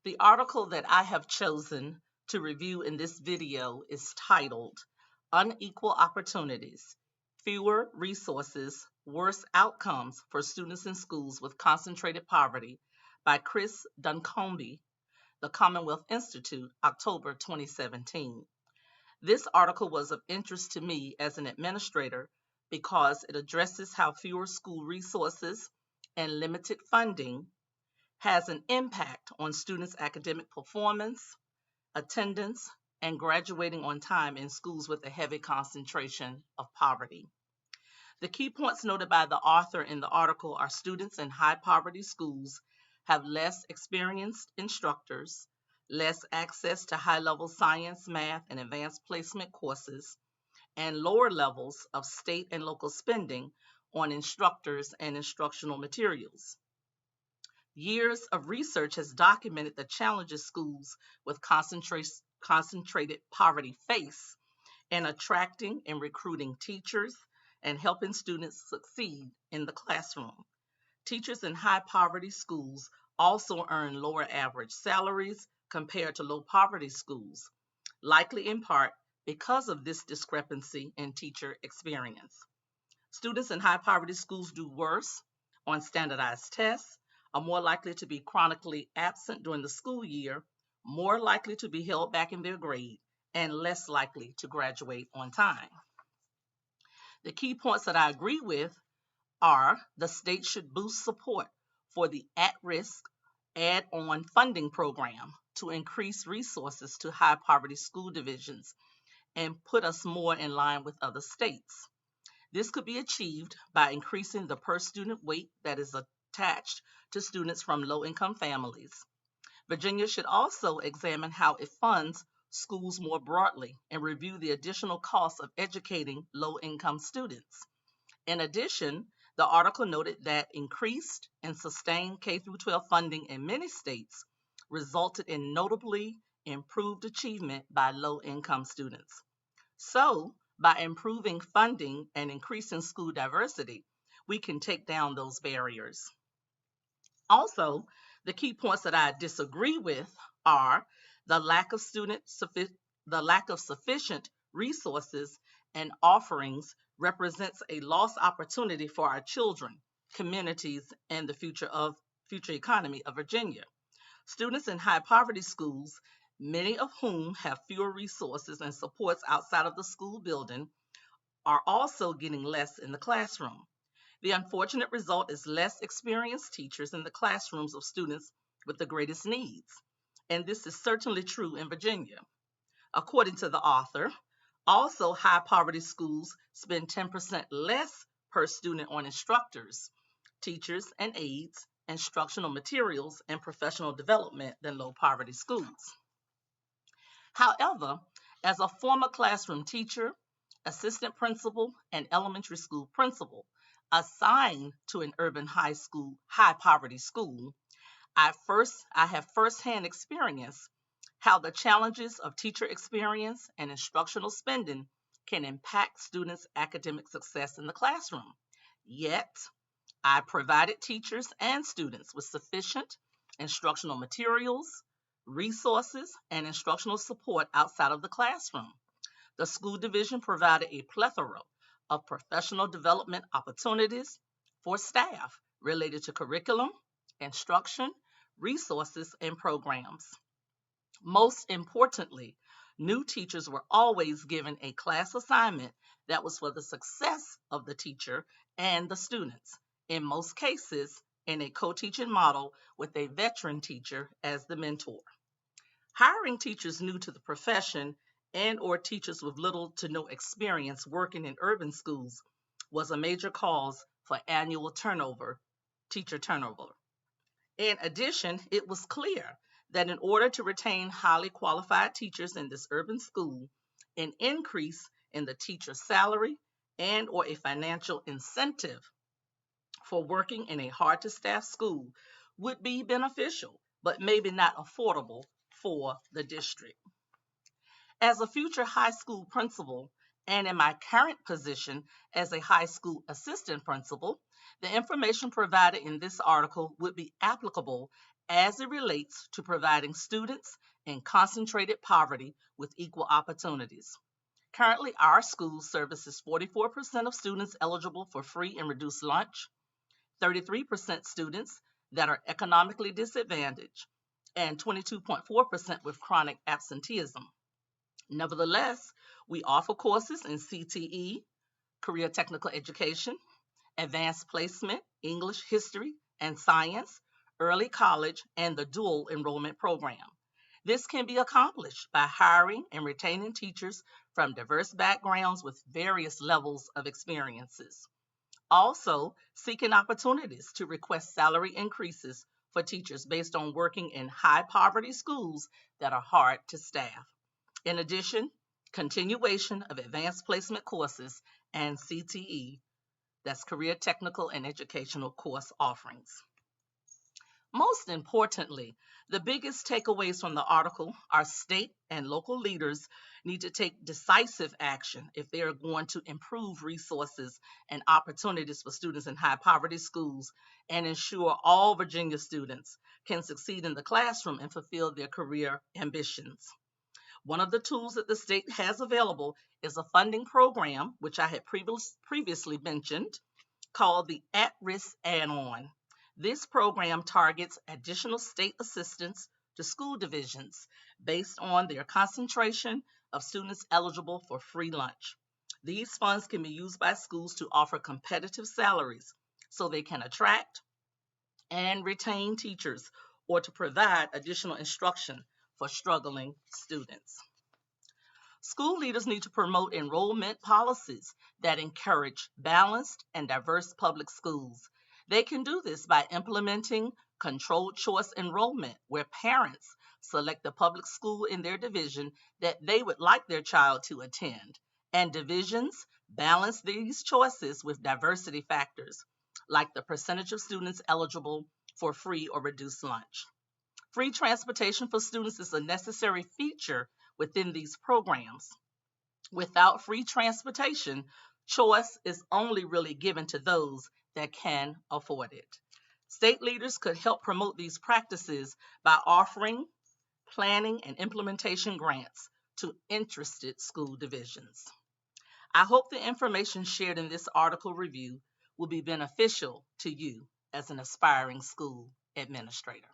The article that I have chosen to review in this video is titled Unequal Opportunities, Fewer Resources, Worse Outcomes for Students in Schools with Concentrated Poverty by Chris Duncombe, the Commonwealth Institute, October 2017. This article was of interest to me as an administrator because it addresses how fewer school resources and limited funding has an impact on students' academic performance, attendance, and graduating on time in schools with a heavy concentration of poverty. The key points noted by the author in the article are students in high poverty schools have less experienced instructors, less access to high-level science, math, and advanced placement courses, and lower levels of state and local spending on instructors and instructional materials. Years of research has documented the challenges schools with concentrated poverty face in attracting and recruiting teachers and helping students succeed in the classroom. Teachers in high poverty schools also earn lower average salaries compared to low poverty schools, likely in part because of this discrepancy in teacher experience. Students in high poverty schools do worse on standardized tests, are more likely to be chronically absent during the school year, more likely to be held back in their grade, and less likely to graduate on time. The key points that I agree with are the state should boost support for the at-risk add-on funding program to increase resources to high poverty school divisions and put us more in line with other states. This could be achieved by increasing the per student weight that is attached to students from low-income families. Virginia should also examine how it funds schools more broadly and review the additional costs of educating low-income students. In addition, the article noted that increased and sustained K-12 funding in many states resulted in notably improved achievement by low-income students. So, by improving funding and increasing school diversity, we can take down those barriers. Also, the key points that I disagree with are the lack of sufficient resources and offerings represents a lost opportunity for our children, communities, and the future economy of Virginia. Students in high poverty schools, many of whom have fewer resources and supports outside of the school building, are also getting less in the classroom. The unfortunate result is less experienced teachers in the classrooms of students with the greatest needs. And this is certainly true in Virginia. According to the author, also high poverty schools spend 10% less per student on instructors, teachers and aides, instructional materials, and professional development than low poverty schools. However, as a former classroom teacher, assistant principal, and elementary school principal assigned to an urban high poverty school, I have firsthand experience how the challenges of teacher experience and instructional spending can impact students' academic success in the classroom. Yet, I provided teachers and students with sufficient instructional materials, resources, and instructional support outside of the classroom. The school division provided a plethora of professional development opportunities for staff related to curriculum, instruction, resources, and programs. Most importantly, new teachers were always given a class assignment that was for the success of the teacher and the students, in most cases in a co-teaching model with a veteran teacher as the mentor. Hiring teachers new to the profession and/or teachers with little to no experience working in urban schools was a major cause for annual teacher turnover. In addition, it was clear that in order to retain highly qualified teachers in this urban school, an increase in the teacher's salary and/or a financial incentive for working in a hard-to-staff school would be beneficial, but maybe not affordable for the district. As a future high school principal and in my current position as a high school assistant principal, the information provided in this article would be applicable as it relates to providing students in concentrated poverty with equal opportunities. Currently, our school services 44% of students eligible for free and reduced lunch, 33% students that are economically disadvantaged, and 22.4% with chronic absenteeism. Nevertheless, we offer courses in CTE, career technical education, advanced placement, English, history, and science, early college, and the dual enrollment program. This can be accomplished by hiring and retaining teachers from diverse backgrounds with various levels of experiences. Also, seeking opportunities to request salary increases for teachers based on working in high poverty schools that are hard to staff. In addition, continuation of advanced placement courses and CTE, that's career technical and educational course offerings. Most importantly, the biggest takeaways from the article are state and local leaders need to take decisive action if they are going to improve resources and opportunities for students in high poverty schools and ensure all Virginia students can succeed in the classroom and fulfill their career ambitions. One of the tools that the state has available is a funding program, which I had previously mentioned, called the At-Risk Add-on. This program targets additional state assistance to school divisions based on their concentration of students eligible for free lunch. These funds can be used by schools to offer competitive salaries so they can attract and retain teachers or to provide additional instruction for struggling students. School leaders need to promote enrollment policies that encourage balanced and diverse public schools. They can do this by implementing controlled choice enrollment, where parents select the public school in their division that they would like their child to attend, and divisions balance these choices with diversity factors, like the percentage of students eligible for free or reduced lunch. Free transportation for students is a necessary feature within these programs. Without free transportation, choice is only really given to those that can afford it. State leaders could help promote these practices by offering planning and implementation grants to interested school divisions. I hope the information shared in this article review will be beneficial to you as an aspiring school administrator.